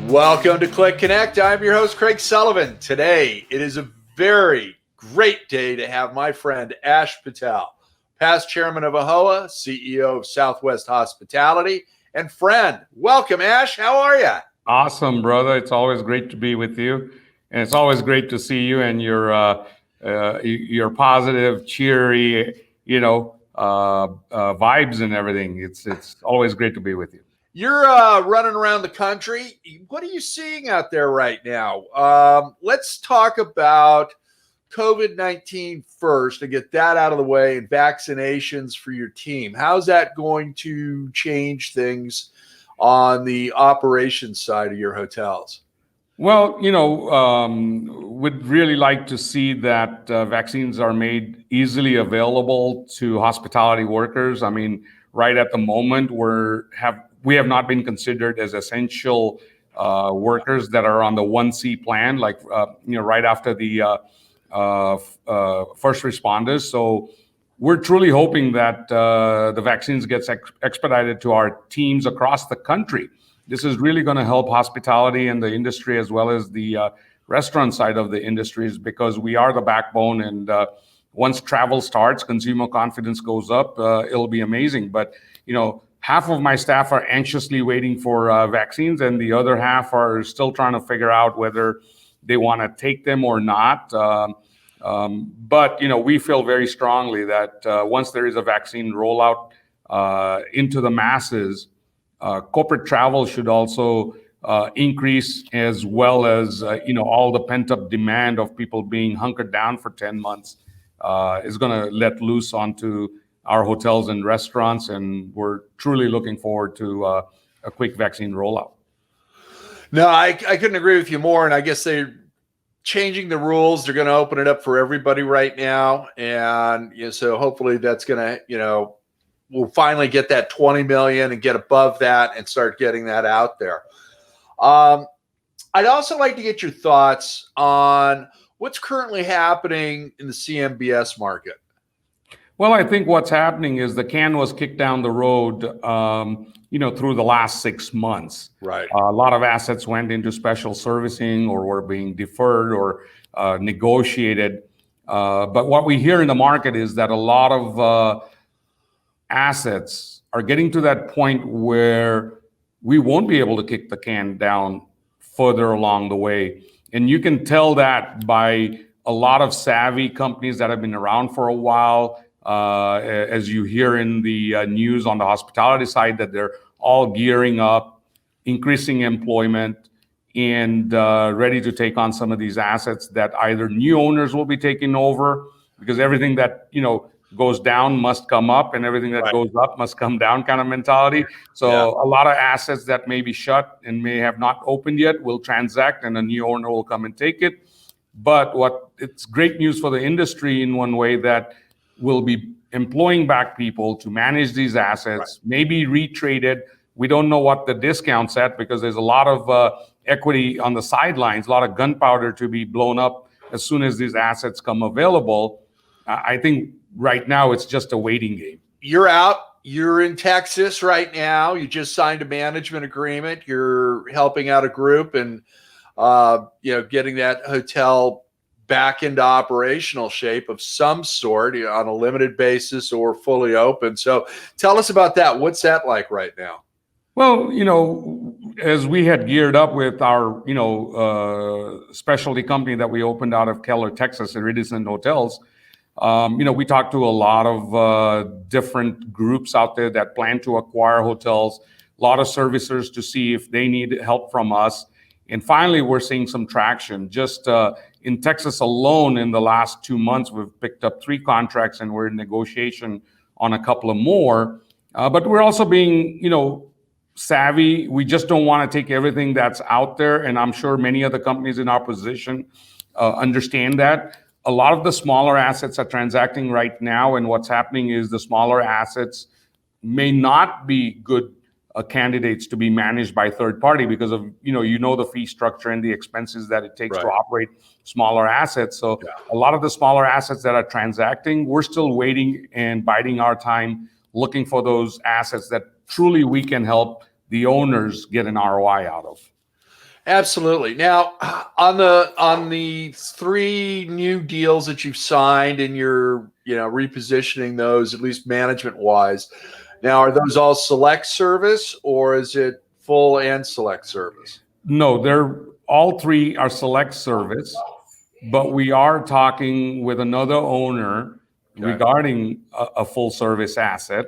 Welcome to CLIC Connect. I'm your host, Craig Sullivan. Today, it is a very great day to have my friend Ash Patel, past chairman of AHOA, CEO of Southwest Hospitality, and friend. Welcome, Ash. How are you? Awesome, brother. It's always great to be with you, and it's always great to see you and your positive, cheery, vibes and everything. It's always great to be with you. You're running around the country. What are you seeing out there right now? Let's talk about COVID-19 first and get that out of the way, and vaccinations for your team. How's that going to change things on the operations side of your hotels? Well, would really like to see that vaccines are made easily available to hospitality workers. I mean, right at the moment, we have not been considered as essential workers that are on the 1C plan, like right after the first responders. So we're truly hoping that the vaccines gets expedited to our teams across the country. This is really going to help hospitality and the industry as well as the restaurant side of the industries, because we are the backbone. And once travel starts, consumer confidence goes up, it'll be amazing. But, half of my staff are anxiously waiting for vaccines, and the other half are still trying to figure out whether they want to take them or not. But we feel very strongly that once there is a vaccine rollout into the masses, corporate travel should also increase, as well as all the pent-up demand of people being hunkered down for 10 months is going to let loose onto our hotels and restaurants, and we're truly looking forward to a quick vaccine rollout. No, I couldn't agree with you more, and I guess they're changing the rules. They're going to open it up for everybody right now, and so hopefully that's going to, we'll finally get that 20 million and get above that and start getting that out there. I'd also like to get your thoughts on what's currently happening in the CMBS market. Well, I think what's happening is the can was kicked down the road, through the last 6 months. Right. A lot of assets went into special servicing or were being deferred or negotiated. But what we hear in the market is that a lot of assets are getting to that point where we won't be able to kick the can down further along the way. And you can tell that by a lot of savvy companies that have been around for a while. As you hear in the news on the hospitality side, that they're all gearing up, increasing employment, and ready to take on some of these assets that either new owners will be taking over, because everything that goes down must come up, and everything that goes up must come down kind of mentality. So a lot of assets that may be shut and may have not opened yet will transact, and a new owner will come and take it. But it's great news for the industry in one way, that we'll be employing back people to manage these assets, maybe retraded. We don't know what the discount's at, because there's a lot of equity on the sidelines, a lot of gunpowder to be blown up as soon as these assets come available. I think right now it's just a waiting game. You're out. You're in Texas right now. You just signed a management agreement. You're helping out a group and getting that hotel back into operational shape of some sort, on a limited basis or fully open. So tell us about that. What's that like right now? Well, as we had geared up with our, specialty company that we opened out of Keller, Texas, Iridescent Hotels, we talked to a lot of different groups out there that plan to acquire hotels, a lot of servicers to see if they need help from us. And finally, we're seeing some traction. Just in Texas alone, in the last 2 months, we've picked up 3 contracts, and we're in negotiation on a couple of more. But we're also being, savvy. We just don't want to take everything that's out there. And I'm sure many of the companies in our position understand that. A lot of the smaller assets are transacting right now. And what's happening is the smaller assets may not be good candidates to be managed by third party, because of the fee structure and the expenses that it takes to operate smaller assets. So a lot of the smaller assets that are transacting, we're still waiting and biding our time, looking for those assets that truly we can help the owners get an ROI out of. Absolutely. Now, on the three new deals that you've signed and you're repositioning those, at least management wise. Now, are those all select service or is it full and select service? No, they're all three are select service, but we are talking with another owner regarding a full service asset.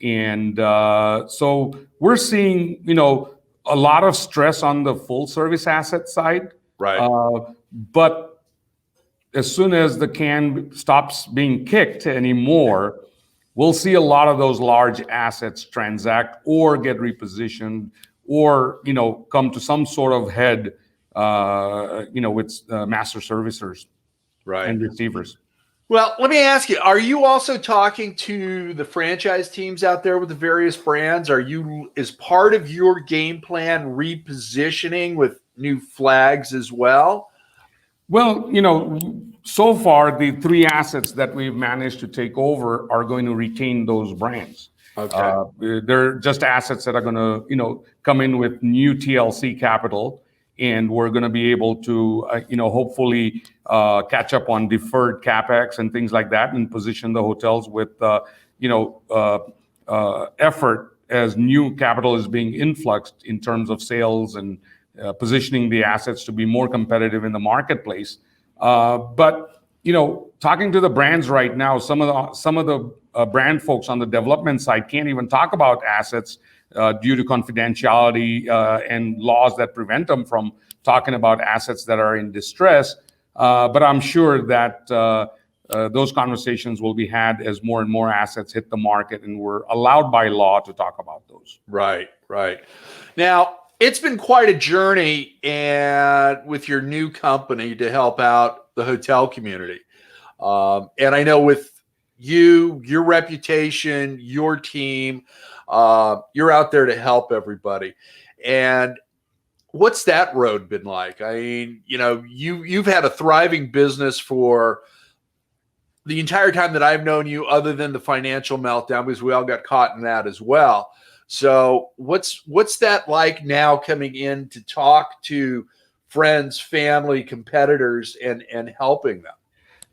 And so we're seeing, a lot of stress on the full service asset side. Right. But as soon as the can stops being kicked anymore, we'll see a lot of those large assets transact or get repositioned or, come to some sort of head, with master servicers and receivers. Well, let me ask you, are you also talking to the franchise teams out there with the various brands? Is part of your game plan repositioning with new flags as well? Well, so far the three assets that we've managed to take over are going to retain those brands. Okay. They're just assets that are going to, come in with new TLC capital, and we're going to be able to, hopefully catch up on deferred capex and things like that, and position the hotels with, effort as new capital is being influxed in terms of sales and positioning the assets to be more competitive in the marketplace. But talking to the brands right now, some of the brand folks on the development side can't even talk about assets due to confidentiality and laws that prevent them from talking about assets that are in distress. But I'm sure that those conversations will be had as more and more assets hit the market, and we're allowed by law to talk about those. Right. Now, it's been quite a journey and with your new company to help out the hotel community. And I know with you, your reputation, your team, you're out there to help everybody. And what's that road been like? I mean, you've had a thriving business for the entire time that I've known you, other than the financial meltdown, because we all got caught in that as well. So what's that like now, coming in to talk to friends, family, competitors, and helping them?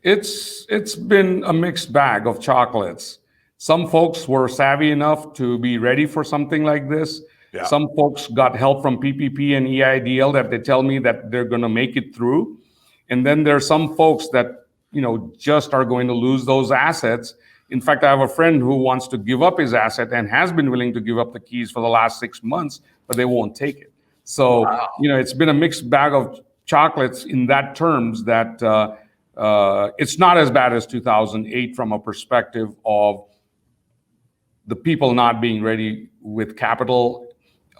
It's been a mixed bag of chocolates. Some folks were savvy enough to be ready for something like this. Yeah. Some folks got help from PPP and EIDL that they tell me that they're going to make it through. And then there's some folks that, just are going to lose those assets. In fact, I have a friend who wants to give up his asset and has been willing to give up the keys for the last 6 months, but they won't take it. So, Wow. It's been a mixed bag of chocolates in that terms that it's not as bad as 2008 from a perspective of the people not being ready with capital.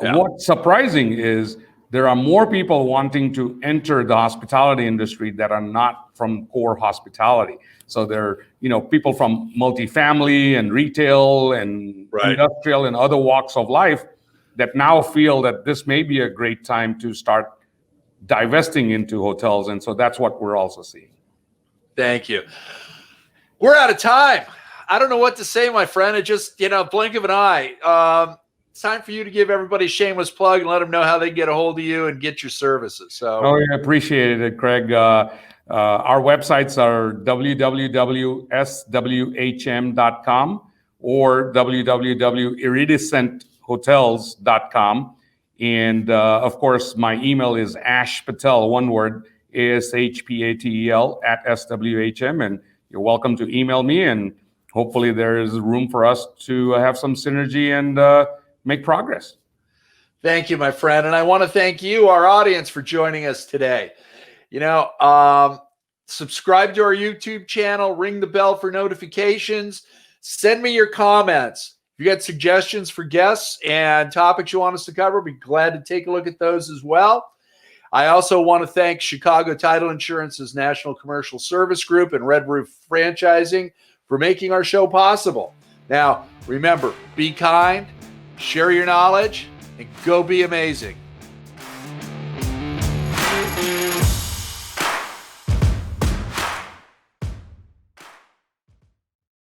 Yeah. What's surprising is there are more people wanting to enter the hospitality industry that are not from core hospitality. So they're, people from multifamily and retail and industrial and other walks of life that now feel that this may be a great time to start divesting into hotels. And so that's what we're also seeing. Thank you. We're out of time. I don't know what to say, my friend. It just, blink of an eye. It's time for you to give everybody a shameless plug and let them know how they get a hold of you and get your services. So, I appreciate it, Craig. Our websites are www.swhm.com or www.iridicenthotels.com. And of course, my email is ashpatel, one word, ASHPATEL @SWHM. And you're welcome to email me, and hopefully there is room for us to have some synergy and make progress. Thank you, my friend. And I want to thank you, our audience, for joining us today. Subscribe to our YouTube channel, ring the bell for notifications, send me your comments. If you got suggestions for guests and topics you want us to cover, be glad to take a look at those as well. I also want to thank Chicago Title Insurance's National Commercial Service Group and Red Roof Franchising for making our show possible. Now, remember, be kind, share your knowledge, and go be amazing.